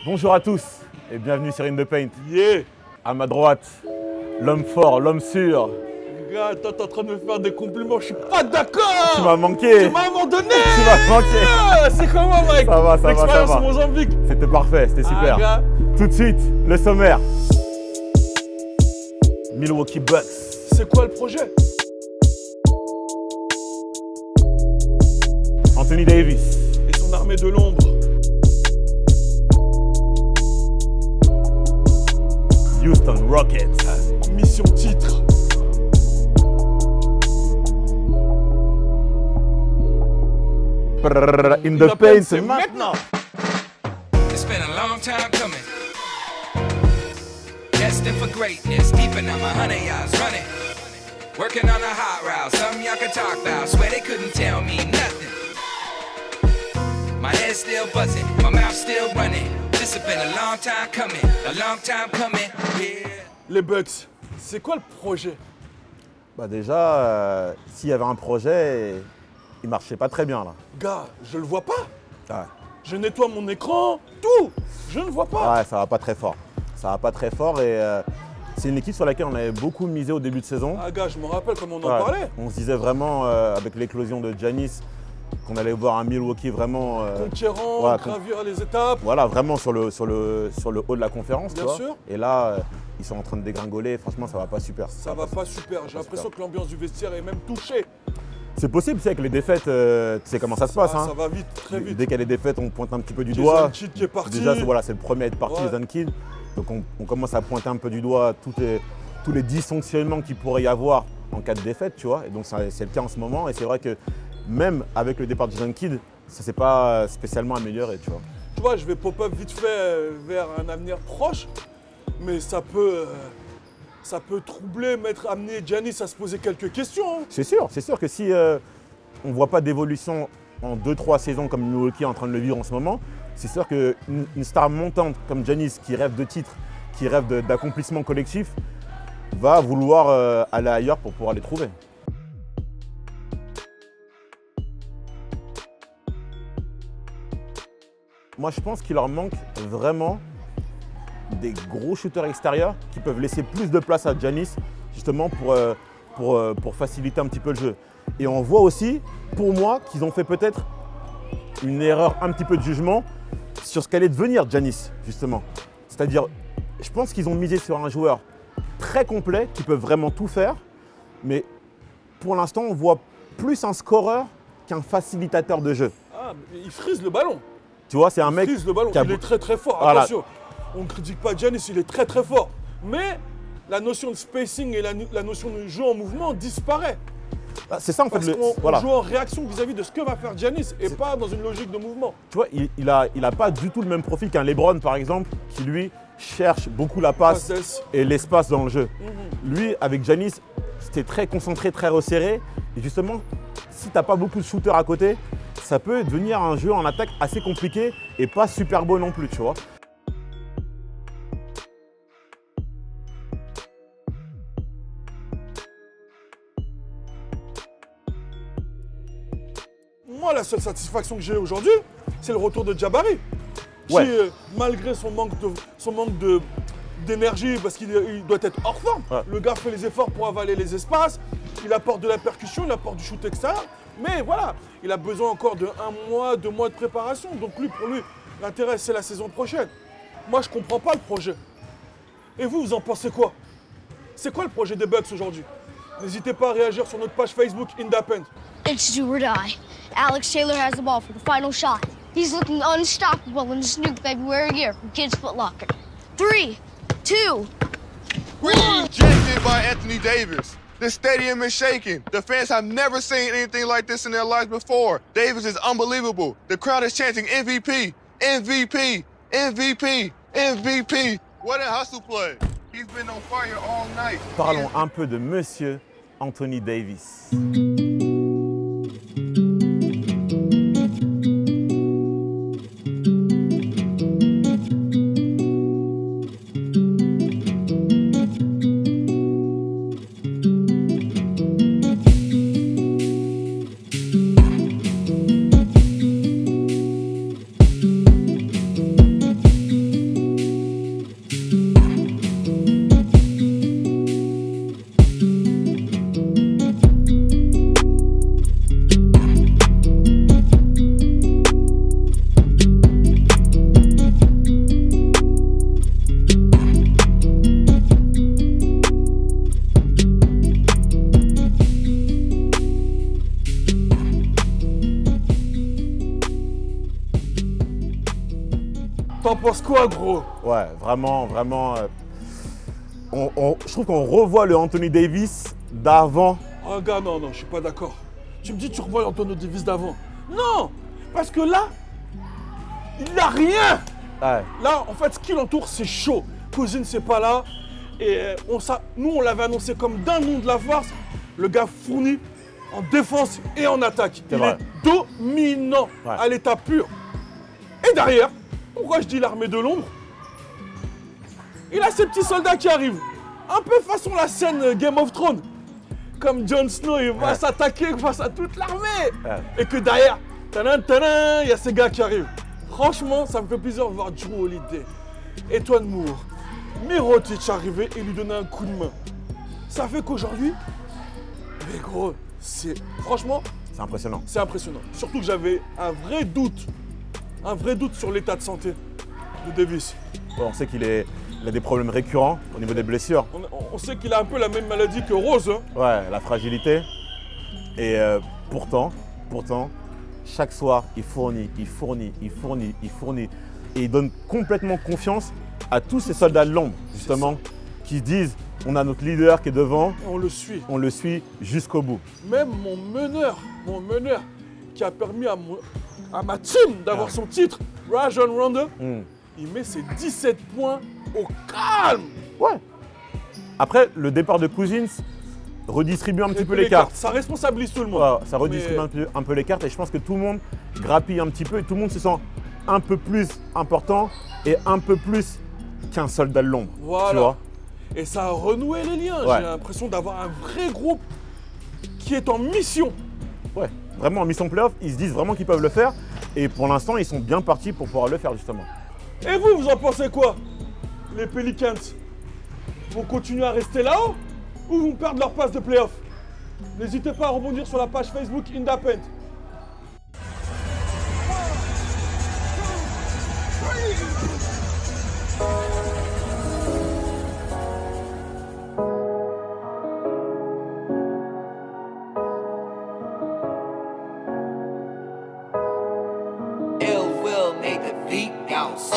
Bonjour à tous et bienvenue sur In The Paint. Yeah. À ma droite, l'homme fort, l'homme sûr. Gars, toi t'es en train de me faire des compliments, je suis pas d'accord. Tu m'as manqué. Tu m'as abandonné. Tu m'as manqué. Ah, c'est comment mec? Ça va, ça va, ça L'expérience va. au Mozambique. C'était parfait, c'était super. Gars. Tout de suite, le sommaire. Milwaukee Bucks. C'est quoi le projet? Anthony Davis. Et son armée de l'ombre. Houston Rockets. Mission titre. In The Paint, c'est maintenant. It's been a long time coming. Destined for greatness, keeping on my 100 yards running. Working on a hot route, something y'all can talk about. Swear they couldn't tell me nothing. My head's still buzzing, my mouth still running. This has been a long time coming, yeah. Les Bucks, c'est quoi le projet? Bah déjà, s'il y avait un projet, il marchait pas très bien là. Gars, je le vois pas. Ouais. Je nettoie mon écran, tout. Je ne vois pas. Ouais, ça va pas très fort. Ça va pas très fort et c'est une équipe sur laquelle on avait beaucoup misé au début de saison. Ah gars, je me rappelle comment on en Ouais. parlait. On se disait vraiment, avec l'éclosion de Giannis, qu'on allait voir un Milwaukee vraiment Conquérant, ouais, gravir les étapes. voilà, vraiment sur le haut de la conférence. Bien tu vois. sûr. Et là, ils sont en train de dégringoler. Franchement, ça va pas super. Ça va pas super. J'ai l'impression que l'ambiance du vestiaire est même touchée. C'est possible, tu sais, avec les défaites, tu sais comment ça se passe. Ah, hein. ça va vite, très vite. Dès qu'il y a les défaites, on pointe un petit peu du Jason doigt. Kidd qui est parti. Déjà, c'est le premier à être parti, Ouais. Jason Kidd. Donc on commence à pointer un peu du doigt tous les dysfonctionnements qu'il pourrait y avoir en cas de défaite, tu vois. Et donc c'est le cas en ce moment. Et c'est vrai que même avec le départ de Jason Kidd, ça s'est pas spécialement amélioré, tu vois. Tu vois, je vais pop-up vite fait vers un avenir proche, mais ça peut troubler, amener Giannis à se poser quelques questions. Hein. C'est sûr que si on ne voit pas d'évolution en 2-3 saisons comme Milwaukee est en train de le vivre en ce moment, c'est sûr qu'une star montante comme Giannis qui rêve de titres, qui rêve d'accomplissement collectif, va vouloir aller ailleurs pour pouvoir les trouver. Moi, je pense qu'il leur manque vraiment des gros shooters extérieurs qui peuvent laisser plus de place à Giannis, justement pour faciliter un petit peu le jeu. Et on voit aussi, pour moi, qu'ils ont fait peut-être une erreur un petit peu de jugement sur ce qu'allait devenir Giannis, justement. C'est-à-dire, je pense qu'ils ont misé sur un joueur très complet, qui peut vraiment tout faire, mais pour l'instant, on voit plus un scoreur qu'un facilitateur de jeu. Ah, mais il frise le ballon. Tu vois, c'est un mec Il frise le ballon. qui a Il est très très fort. Voilà. Attention, on ne critique pas Giannis, il est très très fort. Mais la notion de spacing et la notion de jeu en mouvement disparaît. C'est ça en fait. Parce qu'on Voilà. joue en réaction vis-à-vis de ce que va faire Giannis et pas dans une logique de mouvement. Tu vois, il a pas du tout le même profil qu'un LeBron par exemple, qui lui cherche beaucoup la passe Passe. et l'espace dans le jeu. Lui, avec Giannis, c'était très concentré, très resserré. Et justement, si tu n'as pas beaucoup de shooters à côté, ça peut devenir un jeu en attaque assez compliqué et pas super beau non plus, tu vois. Moi, la seule satisfaction que j'ai aujourd'hui, c'est le retour de Jabari. Ouais. Qui, malgré son manque d'énergie, parce qu'il doit être hors forme, Ouais. le gars fait les efforts pour avaler les espaces, il apporte de la percussion, il apporte du shoot extérieur, mais voilà, il a besoin encore de 1 mois, 2 mois de préparation. Donc pour lui, l'intérêt, c'est la saison prochaine. Moi, je comprends pas le projet. Et vous en pensez quoi? C'est quoi le projet des Bucks aujourd'hui? N'hésitez pas à réagir sur notre page Facebook In The Paint. It's do or die. Alex Taylor has the ball for the final shot. He's looking unstoppable in his new February gear from Kids Foot Locker. 3, 2, 1. Rejected by Anthony Davis. The stadium is shaking. The fans have never seen anything like this in their lives before. Davis is unbelievable. The crowd is chanting MVP, MVP, MVP, MVP. What a hustle play. He's been on fire all night. Parlons un peu de monsieur Anthony Davis. T'en penses quoi, gros? Ouais, vraiment, vraiment. Je trouve qu'on revoit le Anthony Davis d'avant. Oh, gars, non, je suis pas d'accord. Tu me dis, tu revois Anthony Davis d'avant. Non, parce que là, il n'a rien. Ouais. Là, en fait, ce qui l'entoure, c'est chaud. Cousins, c'est pas là. Et nous, on l'avait annoncé comme d'un nom de la force. Le gars fournit en défense et en attaque. Il est dominant à l'état pur. Et derrière, pourquoi je dis l'armée de l'ombre? Il a ces petits soldats qui arrivent. Un peu façon la scène Game of Thrones. Comme Jon Snow, il va s'attaquer face à toute l'armée. Et que derrière, il y a ces gars qui arrivent. Franchement, ça me fait plaisir de voir Drew Holiday, Etuan Moore, Mirotic arriver et lui donner un coup de main. Ça fait qu'aujourd'hui, mais gros, franchement, c'est impressionnant. C'est impressionnant. Surtout que j'avais un vrai doute sur l'état de santé de Davis. On sait qu'il a des problèmes récurrents au niveau des blessures. On sait qu'il a un peu la même maladie que Rose. Hein. Ouais, la fragilité. Et pourtant, chaque soir, il fournit. Et il donne complètement confiance à tous ces soldats de l'ombre, justement, qui disent on a notre leader qui est devant. On le suit. On le suit jusqu'au bout. Même mon meneur qui a permis à ma team d'avoir son titre, Rajon Rondo, il met ses 17 points au calme. Ouais. Après, le départ de Cousins redistribue un petit peu les cartes. Ça responsabilise tout le monde. Ouais, ça redistribue un peu les cartes et je pense que tout le monde grappille un petit peu et tout le monde se sent un peu plus important et un peu plus qu'un soldat de l'ombre. Voilà. Tu vois. Et ça a renoué les liens. Ouais. J'ai l'impression d'avoir un vrai groupe qui est en mission. Ouais, vraiment en mission playoff, ils se disent vraiment qu'ils peuvent le faire et pour l'instant, ils sont bien partis pour pouvoir le faire justement. Et vous en pensez quoi? Les Pelicans vont continuer à rester là-haut ou vont perdre leur place de playoff? N'hésitez pas à rebondir sur la page Facebook Indapent. Ill will make the beat bounce.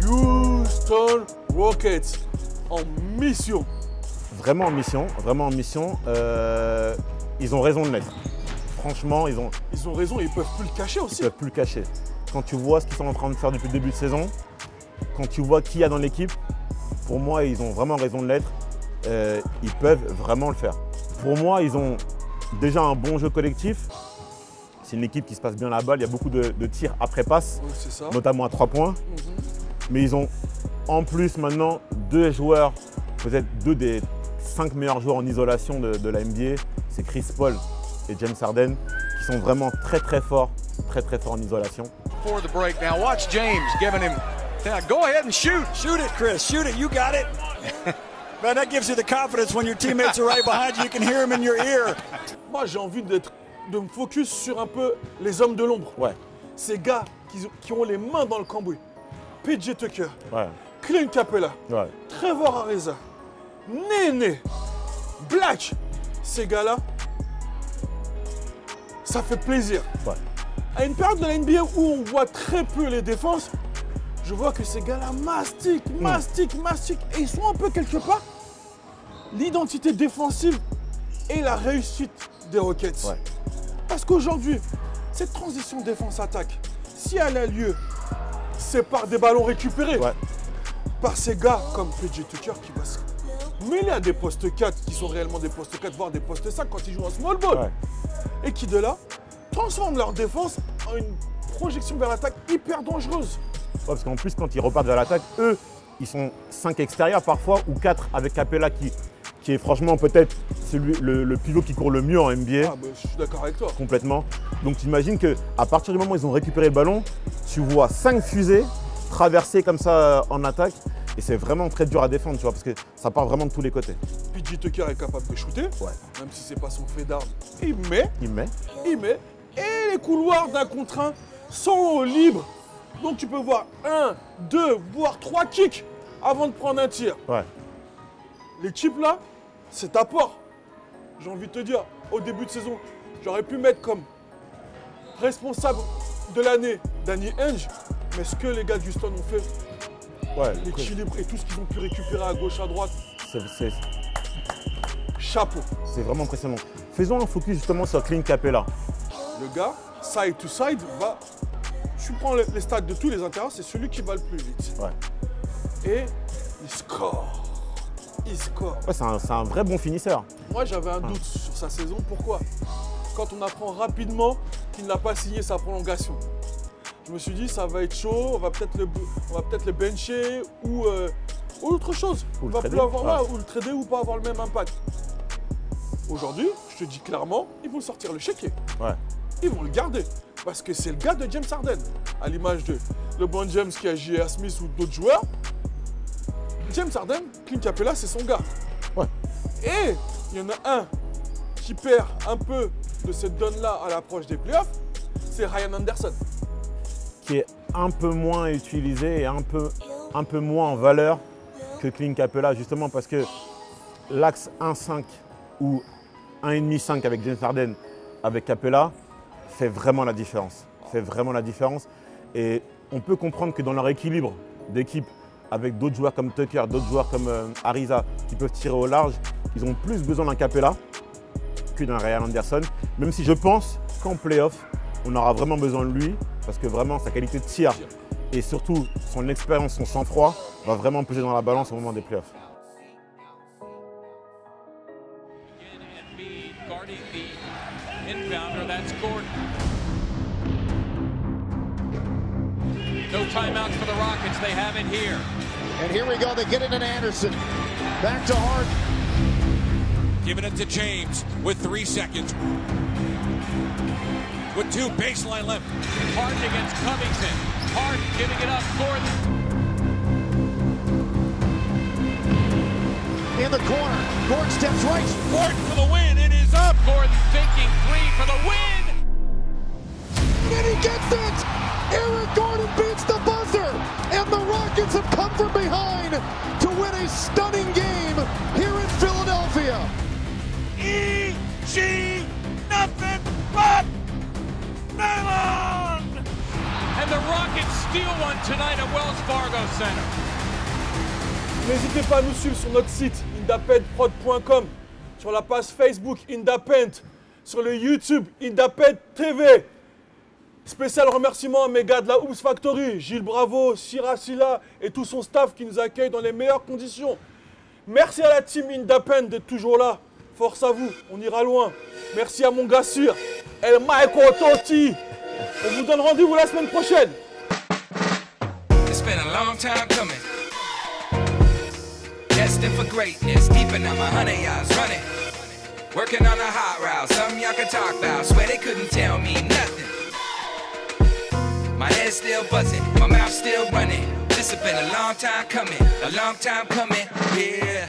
Houston Rockets en mission. Vraiment en mission, vraiment en mission. Ils ont raison de l'être. Franchement, ils ont raison et ils peuvent plus le cacher aussi. Ils peuvent plus le cacher. Quand tu vois ce qu'ils sont en train de faire depuis le début de saison, quand tu vois qui y a dans l'équipe, pour moi, ils ont vraiment raison de l'être. Ils peuvent vraiment le faire. Pour moi, ils ont déjà un bon jeu collectif. C'est une équipe qui se passe bien la balle. Il y a beaucoup de tirs après passe, notamment à 3 points. Mais ils ont en plus maintenant 2 joueurs, peut-être 2 des 5 meilleurs joueurs en isolation de la NBA. C'est Chris Paul et James Harden qui sont vraiment très forts en isolation. For the break now, watch James giving him. Go ahead and shoot. Shoot it, Chris. Shoot it. You got it. Man, that gives you the confidence when your teammates are right behind you. You can hear them in your ear. Moi, j'ai envie de me focus sur un peu les hommes de l'ombre. Ouais. Ces gars qui ont les mains dans le cambouis. PJ Tucker, Ouais. Clint Capella, Ouais. Trevor Ariza, Nene, Black. Ces gars-là, ça fait plaisir. Ouais. À une période de la NBA où on voit très peu les défenses, je vois que ces gars-là mastiquent. Et ils sont un peu quelque part l'identité défensive et la réussite des Rockets. Ouais. Parce qu'aujourd'hui, cette transition défense-attaque, si elle a lieu, c'est par des ballons récupérés. Ouais. Par ces gars comme PJ Tucker qui va se mêler à des postes 4 qui sont réellement des postes 4, voire des postes 5 quand ils jouent en small ball. Ouais. Et qui de là transforment leur défense en une projection vers l'attaque hyper dangereuse. Ouais, parce qu'en plus, quand ils repartent vers l'attaque, eux, ils sont 5 extérieurs parfois ou 4 avec Capella qui est franchement peut-être le pivot qui court le mieux en NBA. Ah bah, je suis d'accord avec toi. Complètement. Donc tu imagines qu'à partir du moment où ils ont récupéré le ballon, tu vois 5 fusées traverser comme ça en attaque. Et c'est vraiment très dur à défendre, tu vois, parce que ça part vraiment de tous les côtés. PJ Tucker est capable de shooter, même si c'est pas son fait d'arme. Il met. Il met. Et les couloirs d'un contre un sont libres Donc tu peux voir 1, 2, voire 3 kicks avant de prendre un tir. Ouais. Les chips là, c'est apport. J'ai envie de te dire, au début de saison, j'aurais pu mettre comme responsable de l'année Danny Ainge, mais ce que les gars d'Houston ont fait, Ouais, l'équilibre et tout ce qu'ils ont pu récupérer à gauche, à droite, c'est chapeau. vraiment impressionnant. Faisons un focus justement sur Clint Capela. Le gars, side to side, va. Tu prends les stats de tous les intérieurs, c'est celui qui va le plus vite. Ouais. Et il score. Il score. Ouais, c'est un vrai bon finisseur. Moi, j'avais un doute sur sa saison. Pourquoi? Quand on apprend rapidement qu'il n'a pas signé sa prolongation. Je me suis dit, ça va être chaud, on va peut-être le bencher ou autre chose. Ou Il le va trader. plus avoir, Ouais. ou le trader ou pas avoir le même impact. Aujourd'hui, je te dis clairement, ils vont sortir le chéquier. Ouais. Ils vont le garder. Parce que c'est le gars de James Harden. À l'image de LeBron James qui a J.R. Smith ou d'autres joueurs. James Harden, Clint Capela, c'est son gars. Ouais. Et il y en a un qui perd un peu de cette donne-là à l'approche des playoffs, c'est Ryan Anderson. Qui est un peu moins utilisé et un peu moins en valeur que Clint Capela, justement parce que l'axe 1-5 ou 1,5-5 avec James Harden, avec Capela, fait vraiment la différence. Fait vraiment la différence. Et on peut comprendre que dans leur équilibre d'équipe, avec d'autres joueurs comme Tucker, d'autres joueurs comme Ariza, qui peuvent tirer au large, ils ont plus besoin d'un Capela que d'un Ryan Anderson. Même si je pense qu'en playoff, on aura vraiment besoin de lui, parce que vraiment sa qualité de tir et surtout son expérience, son sang-froid, va vraiment peser dans la balance au moment des playoffs. Guarding the inbounder, that's Gordon. No timeouts for the Rockets, they have it here. And here we go, they get it in Anderson. Back to Harden. Giving it to James with 3 seconds. With 2, baseline left. Harden against Covington. Harden giving it up, Gordon. In the corner, Gordon steps right. Gordon for the win, it is up. Gordon thinking 3 for the win. And he gets it! Eric Gordon beats the buzzer! And the Rockets have come from behind to win a stunning game here in Philadelphia. E.G. nothing but melon! And the Rockets steal one tonight at Wells Fargo Center. N'hésitez pas à nous suivre sur notre site indapendprod.com, sur la page Facebook Indapend, sur le YouTube Indapend TV. Spécial remerciement à mes gars de la Hoops Factory, Gilles Bravo, Sira Silla et tout son staff qui nous accueille dans les meilleures conditions. Merci à la team Indapend d'être toujours là. Force à vous, on ira loin. Merci à mon gars sûr, El Michael Totti. On vous donne rendez-vous la semaine prochaine. It's been a long time coming. Destined for greatness, keeping on my 100 yards running. Working on a hot route, something y'all can talk about. Swear they couldn't tell me nothing. My head's still buzzing, my mouth still running. This has been a long time coming, yeah.